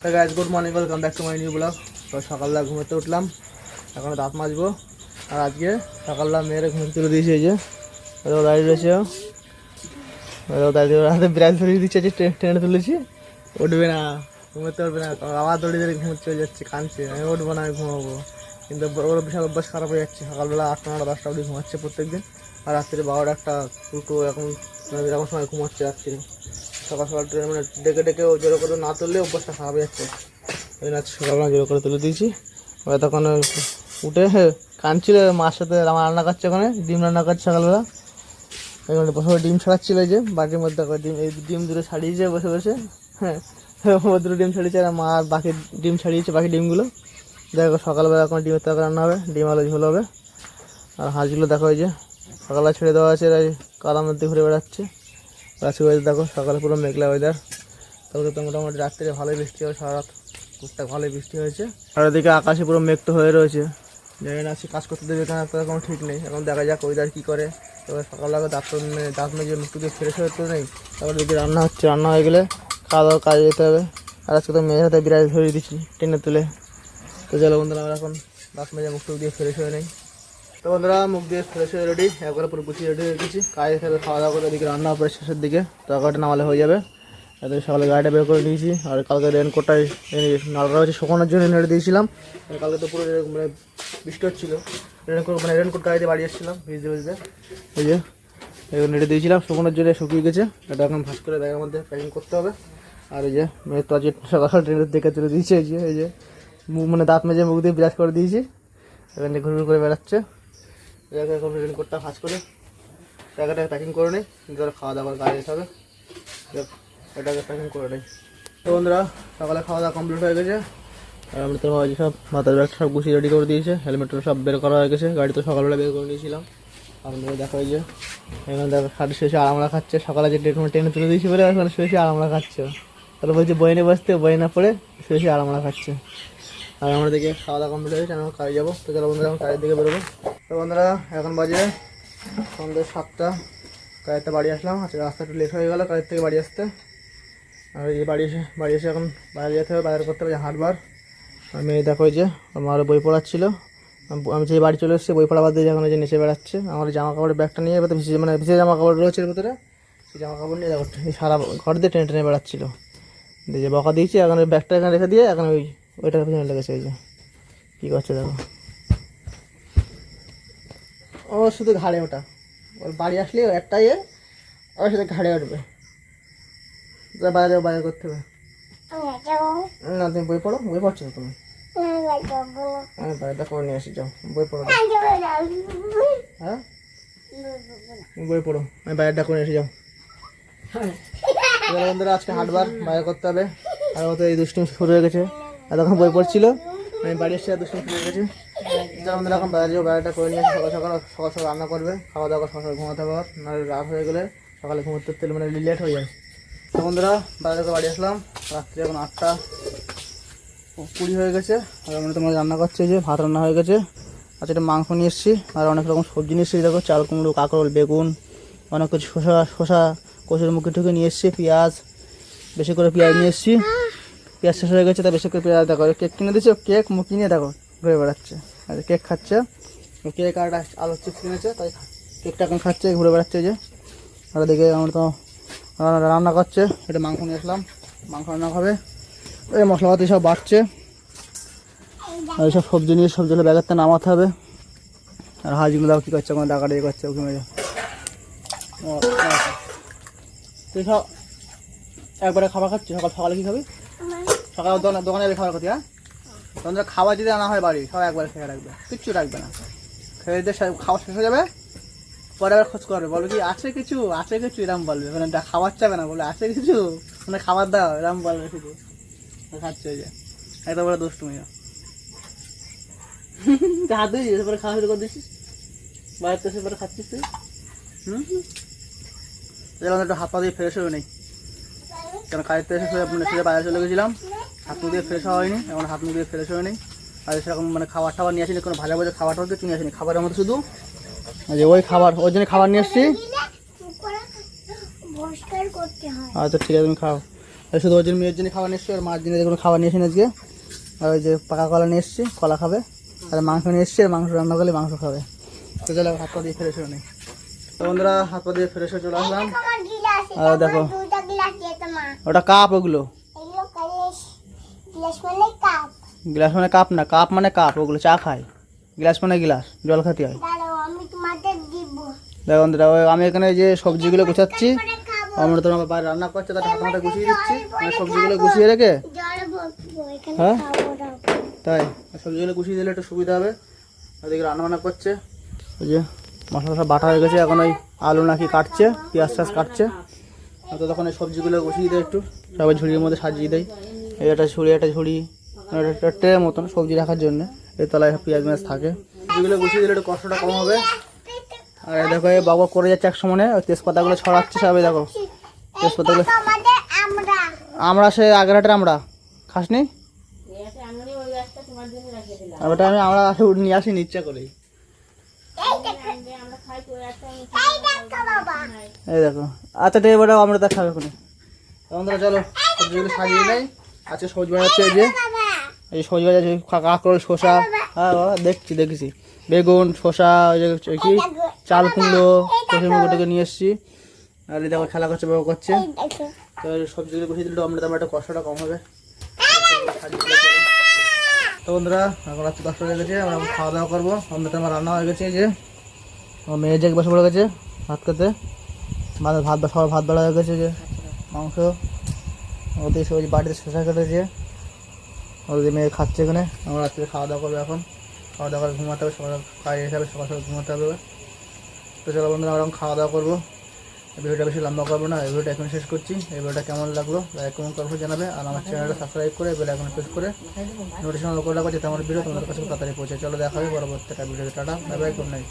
तो guys good morning welcome back to my new blog. তো সকালবেলা ঘুমোতে উঠলাম, এখন দাঁত মাজবো। আর আজকে সকালবেলা মেয়ের ঘুম তুলে দিয়েছে, এই যে ও দাঁড়িয়ে রয়েছে, ও দাঁড়িয়ে হাতে বিড়াল ধরিয়ে দিচ্ছে, টেনে তুলেছি। উঠবে না, ঘুমোতে পারবে না, আবার দড়িয়ে ধরে ঘুমোতে চলে যাচ্ছে, কাঁদছে। আমি উঠবো না, আমি ঘুমাবো। কিন্তু ওর বিশাল অভ্যাস খারাপ হয়ে যাচ্ছে, সকালবেলা 8টা 9টা 10টা অবধি ঘুমাচ্ছে প্রত্যেকদিন। আর রাত্রে 12টা 1টা 2টো এরকম সময় ঘুমাচ্ছে রাত্রে। সকাল সকাল মানে ডেকে ডেকে ও জোরে করে না তুললে অভ্যাসটা খারাপ হয়ে যাচ্ছে। ওই জন্য সকালবেলা জোরে করে তুলে দিয়েছি। ওরা তখন উঠে কাঁদছিল, মার সাথে আমার রান্না করছে, ওখানে ডিম রান্না করছে সকালবেলা। এখানে প্রথমে ডিম ছাড়াচ্ছিল, যে বাটির মধ্যে ডিম, এই ডিম দুটো ছাড়িয়েছে বসে বসে। হ্যাঁ, ও দুটো ডিম ছাড়িয়েছে, আর মা বাকি ডিম ছাড়িয়েছে, বাকি ডিমগুলো। দেখো সকালবেলা এখন ডিমের তরকারি রান্না হবে, ডিম আলু ঝোল হবে। আর হাঁসগুলো দেখো, এই যে সকালে ছেড়ে দেওয়া আছে, কাদার মধ্যে ঘুরে বেড়াচ্ছে। আজকে ওয়েদার দেখো, সকালে পুরো মেঘলা ওয়েদার। তবে তো মোটামুটি রাত্রে ভালোই বৃষ্টি হবে, সারা রাত টুকটাক ভালোই বৃষ্টি হয়েছে। আর ওদিকে আকাশে পুরো মেঘ তো হয়ে রয়েছে, জানি না আজকে কাজ করতে দেবে কেন, তার কোনো ঠিক নেই। এখন দেখা যাক ওয়েদার কী করে। এবার সকালবেলা দাঁত মেজে মুখ টুকে ফ্রেশ হয়ে তো নেই, তারপর যদি রান্না হচ্ছে, রান্না হয়ে গেলে খাওয়া দাওয়া কাজে যেতে হবে। আর আজকে তো মেয়ের হাতে বিড়াল ধরিয়ে দিচ্ছি টেনে তুলে। তো চলো বন্ধুরা, আমরা এখন দাঁত মেজে মুখ টুক দিয়ে ফ্রেশ হয়ে নেই। তো বন্ধুরা, মুখ দিয়ে ফ্রেশ হয়ে রেডি, একবারে পুরো গুছিয়ে রেডি হয়ে গেছি। কাজে খেলে খাওয়া দাওয়া করে এদিকে রান্না পরে শেষের দিকে তরকারিটা নামালে হয়ে যাবে। এদিকে সকালে গাড়িটা বের করে দিয়েছি। আর কালকে রেনকোটটাই নাড়া হচ্ছে শুকানোর জন্য নেড়ে দিয়েছিলাম। কালকে তো পুরো মানে বৃষ্টি হচ্ছিলো, রেনকোট গাড়িতে বাড়ি এসেছিলাম ভিজতে ভিজতে। এই যে এগুলো নেড়ে দিয়েছিলাম শুকানোর জন্য, শুকিয়ে গেছে। এটা এখন ভাজ করে ব্যাগের মধ্যে প্যাকিং করতে হবে। আর এই যে মেয়ের তো আজকে সকাল ট্রেনের দেখে তুলে দিয়েছে, এই যে মানে দাঁত মেজে মুখ দিয়ে বিরাজ করে দিয়েছি, এখানে ঘুরঘুর করে বেড়াচ্ছে। এটাকে এখন রেনকোটটা ভাজ করে জায়গাটাকে প্যাকিং করে নিই, কিন্তু খাওয়া দাওয়ার গাড়ি যেতে হবে, এটাকে প্যাকিং করে নিই। তো বন্ধুরা, সকালে খাওয়া দাওয়া কমপ্লিট হয়ে গেছে। আর আমি তো ভাবছি সব মাথার ব্যাগটা সব গুছিয়ে রেডি করে দিয়েছে, হেলমেটটা সব বের করা হয়ে গেছে। গাড়ি তো সকালবেলা বের করে দিয়েছিলাম। আপনাদের দেখা হয়ে যে এখানে দেখো খাটে শুয়েছে আরামরা খাচ্ছে। সকালে যে ট্রেনে তুলে দিয়েছি বলে এখন শুয়েছে আরামরা খাচ্ছে। তাহলে বলছে বইনে বসতে, বই না পড়ে শুয়েছে আরামরা খাচ্ছে। আর আমরা দেখে খাওয়া দাওয়া কমপ্লিট হয়েছে, আমরা কাজে যাবো। তো চলো বন্ধুরা, এখন কাজের দিকে বেরোবো। তো বন্ধুরা, এখন বাজে সন্ধ্যে 7টা, কাজেরটা বাড়ি আসলাম। আজকে রাস্তা একটু লেট হয়ে গেলো কাজের থেকে বাড়ি আসতে। আর এই বাড়ি এসে এখন বাইরে যেতে হবে, বাজার করতে হবে, হাটবার। আমি দেখো যে আমার বই পড়াচ্ছিলো, আমি যে বাড়ি চলে এসেছি বই পড়া বাদ দিয়ে যখন যে নিচে বেড়াচ্ছে। আমার জামা কাপড়ের ব্যাগটা নিয়ে, এবার ভিজে জামা কাপড় রয়েছে এর ভিতরে, সেই জামা কাপড় নিয়ে দেখো সারা ঘর দিয়ে টেনে টেনে বেড়াচ্ছিলো। যে বকা দিয়েছি, এখন ওই ব্যাগটা এখানে রেখে দিয়ে এখন ওইটার পিছনে লেগেছে। এই যে কী করছে দেখো, ও শুধু ঘাড়ে ওটা, ওর বাড়ি আসলে একটাই ওর সাথে ঘাড়ে উঠবে। বাইরে করতে হবে না, তুমি বই পড়ো, বই পড়ছো না তুমি? আমি বাইরেটা করে নিয়ে আসি, যাও বই পড়ো। হ্যাঁ বই পড়ো, আমি বাইরেটা করে এসে যাও। বন্ধুরা, আজকে হাটবার বাইরে করতে হবে। আর মতো এই দুষ্টুমি শুরু হয়ে গেছে, এতক্ষণ বই পড়ছিল, আমি বাড়ি এসে দুষ্টুমি শুরু হয়ে গেছে। আমাদের এখন বাইরে যাবো, বাইরেটা করে নিয়ে সকাল সকাল রান্না করবে, খাওয়া দাওয়া সকাল সকাল ঘুমাতে হবে। নাহলে রাত হয়ে গেলে সকালে ঘুমোতে মানে লেট হয়ে যায়। তো বন্ধুরা, বাইরে থেকে বাড়ি আসলাম, রাত্রি এখন 8টা 20 হয়ে গেছে। আর আমরা তোমার রান্না করছে, যে ভাত রান্না হয়ে গেছে। আচ্ছা, এটা মাংস নিয়ে এসেছি, আর অনেক রকম সবজি নিয়ে এসেছি। দেখো চাল কুমড়ো, কাঁকরোল, বেগুন, অনেক কিছু, শসা কচুর মুখে ঠুকে নিয়ে এসেছি। পেঁয়াজ, বেশি করে পেঁয়াজ নিয়ে এসেছি। পেঁয়াজ শেষ হয়ে গেছে, তাই বেশি করে পেঁয়াজ দেখো। কেক কিনে দিয়েছে, কেক মুখ কিনে দেখো ঘুরে বেড়াচ্ছে, আর কেক খাচ্ছে। কেক আর আলুর চিপস কিনেছে, তাই কেকটা এখন খাচ্ছে, ঘুরে বেড়াচ্ছে। যে আর দেখে আমরা তো রান্না করছে, এটা মাংস নিয়ে আসলাম, মাংস রান্না হবে। এই মশলাপাতি সব বাড়ছে, আর এইসব সবজি নিয়ে সবজিগুলো ব্যাগের থেকে নামাতে হবে। আর হাঁসগুলো দেখো কী করছে, কোনো ডাকাডাকি করছে ওকে মেরে। তুই সব একবারে খাবার খাচ্ছি, সকালে কী খাবি? সকাল দোকানে খাবার খাচ্ছি। হ্যাঁ, তোমরা খাবার যদি আনা হয় বাড়ি, সব একবারে খেয়ে রাখবে, কিচ্ছু রাখবে না। খেয়ে দিয়ে খাওয়া শেষ হয়ে যাবে, পরে আবার খোঁজ করবে, বলবে কি আছে কিছু এরম বলবে। মানে খাবার চাবে না, বলে আছে কিছু, মানে খাবার দাও এরম বলবে শুধু। খাচ্ছে ওই যে এত বড় দুষ্টুমি, হাত দিয়েছিস পরে খাওয়া শুরু করে দিচ্ছিস, বাইরে এসে পরে খাচ্ছিস তুই। একটু হাত পা দিয়ে ফ্রেশ হয়ে নেই, কারণ কাজের এসে শুয়ে বাইরে চলে গেছিলাম, হাত মুখ দিয়ে ফ্রেশ হওয়া হয়নি, এখন হাত মুখ দিয়ে ফ্রেশ হয়ে নেই। আর সেরকম মানে খাবার টাবার নিয়ে আসিনি, কোনো ভাজা খাবার টাবার কিছু নিয়ে আসিনি, খাবারের মতো শুধু যে ওই খাবার, ওই জন্য খাবার নিয়ে এসছি। আচ্ছা ঠিক আছে, তুমি খাও। শুধু ওর জন্য মেয়ের জন্য খাবার নিয়ে এসছি, আর মার জন্য কোনো খাবার নিয়ে এসেছি আজকে। আর ওই যে পাকা কলা নিয়ে এসছি, কলা খাবে। আর মাংস নিয়ে এসছি, আর মাংস রান্না করলে মাংস খাবে। তো চলো হাত পা দিয়ে ফ্রেশ হয়ে নিই। তো বন্ধুরা হাত পা দিয়ে ফ্রেশ হয়ে চলে আসলাম। আর দেখো ওটা কাপ, ওগুলো গ্লাস মানে কাপ না, কাপ মানে কাপ, ওগুলো চা খায়। গ্লাস মানে গ্লাস, জল খেতে হয়। দেখো বন্ধুরা আমি এখানে যে সবজিগুলো গুছাচ্ছি, আমরা তোমার বাইরে রান্না করছে, তার হাতে হাতে গুছিয়ে দিচ্ছি। মানে সবজিগুলো গুছিয়ে রেখে, হ্যাঁ তাই সবজিগুলো গুছিয়ে দিলে একটু সুবিধা হবে। ওদিকে রান্না বান্না করছে, ওই যে মশলা বাটা হয়ে গেছে, এখন ওই আলু নাকি কাটছে, পেঁয়াজ টাজ কাটছে। তো তখন এই সবজিগুলো গুছিয়ে দেয়, একটু সবাই ঝুড়ির মধ্যে সাজিয়ে দেয়। এই একটা ঝুড়ি, একটা ঝুড়ি, একটা ট্রে মতন সবজি রাখার জন্য। এর তলায় পেঁয়াজ ম্যাজ থাকে। সবজিগুলো গুছিয়ে দিলে একটু কষ্টটা কম হবে। আর দেখো এই বাবা করে যাচ্ছে এক সময়, ওই তেজপাতাগুলো ছড়াচ্ছে সবাই। দেখো তেজপাতাগুলো, আমরা সে আগের হাটের আমরা খাসনি, আর ওটা আমি আমরা নিয়ে আসি ইচ্ছা করেই। এই দেখো, আচ্ছা ঠিক আছে, আমরা তা খাবে ওখানে। বন্ধুরা চলো সবজিগুলো সাজিয়ে নেই। আজকে সবজি বাজাচ্ছে, এই যে এই সবজি বাজাচ্ছে কাঁকরোল, শসা, হ্যাঁ দেখেছি, বেগুন, শসা, ওই যে কি চাল কুমড়ো, কষে মুগোটাকে নিয়ে এসেছি। আর এই দেখো খেলা করছে, বাবা করছে। তো সবজিগুলো বসিয়ে দিলে আমরা একটা কষ্টটা কম হবে। তো বন্ধুরা এখন রাত্রি 10টা হয়ে গেছে, আমরা খাওয়া দাওয়া করবো। আমাদের আমার রান্না হয়ে গেছে, এই যে আমার মেয়ে যে বসে পড়ে গেছে ভাত খেতে। সবার ভাত বেড়া হয়ে গেছে, যে মাংস ওদের সে ওই বাড়িতে শসা কেটেছে, ওদের মেয়ে খাচ্ছে এখানে। আমরা রাত্রে খাওয়া দাওয়া করবো। এখন খাওয়া দাওয়া করে ঘুমাতে হবে, সকাল কাজে হিসাবে সকাল সকাল ঘুমাতে হবে। তো চলো বন্ধুরা আমরা এখন খাওয়া দাওয়া করবো। এই ভিডিওটা বেশি লম্বা করবো না, এই ভিডিওটা এখন শেষ করছি। এই ভিডিওটা কেমন লাগলো লাইক কমেন্ট করে জানাবে। আর আমার চ্যানেলটা সাবস্ক্রাইব করে বেল আইকনে প্রেস করে নোটিফিকেশন অন করে রাখো, যাতে আমার ভিডিও তোমাদের কাছে তাড়াতাড়ি পৌঁছে। চলো দেখা হবে পরবর্তী একটা ভিডিওতে। Tata, bye bye, good night.